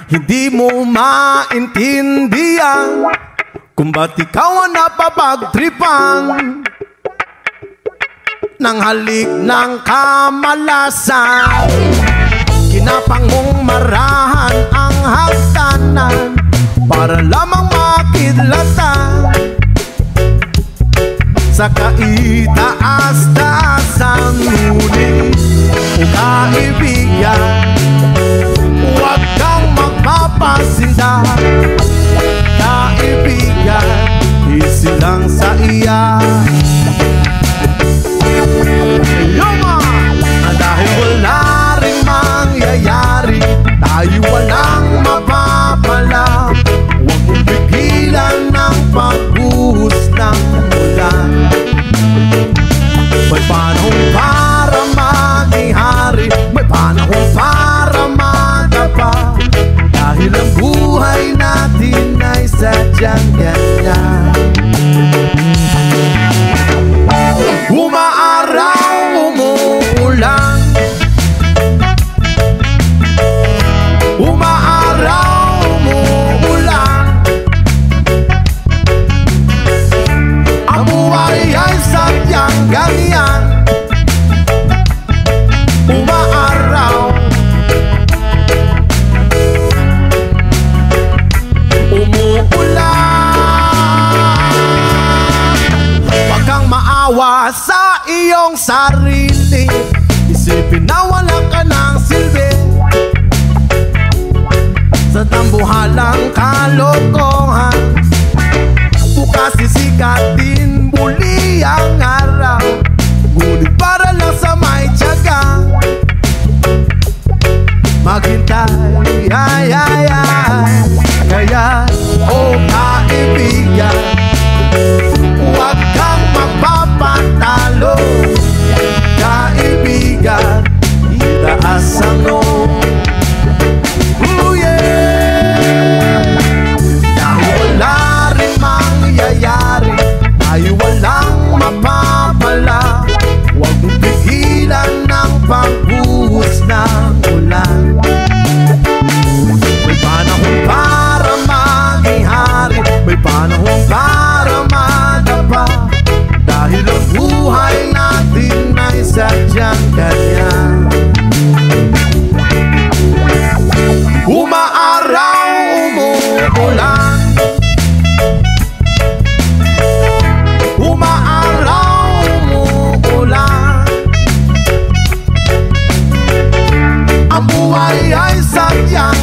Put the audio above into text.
Hindi mo maintindihan kung ba't ikaw ang napapagtripan ng halik ng kamalasan. Kinapang mong marahan ang hagdanan para lamang makidlatan sa kaitaas-taasan. Ngunit o kaibigan, huwag kang magpapasinda. Kaibigan, isilang sa iya. Dahil wala rin mangyayari, tayo walang mapapala. Huwag mong pigilan ng pagbuhos ng ulan. May panahon para maging hari, may panahon para madapa. Dahil ang buhay natin ay sadyang ganyan. Umaaraw, umuulan. Umaaraw, umuulan. Ang buhay ay sadyang ganyan. Umaaraw, umuulan. Huwag kang maawa sa iyong sarili. Isipin na wala ka ng silbi sa tambuhalang kalokohan. Bukas sisikatin muli ang araw, ngunit para lang sa may tiyaga maghintay. Ay, ay, ay. Kaya, oh kaibigan, huwag kang magpapatalo. Kaibigan, itaas ang noo. Oh yeah. Dahil wala rin mangyayari, tayo walang mapapala. Huwag mong pigilan ng pagbuhos ng ulan. May panahon para maging hari, may panahon para madapa. Dahil ang buhay natin ay sadyang ganyan. Umaaraw, umuulan. Umaaraw, umuulan. Ang buhay ay sadyang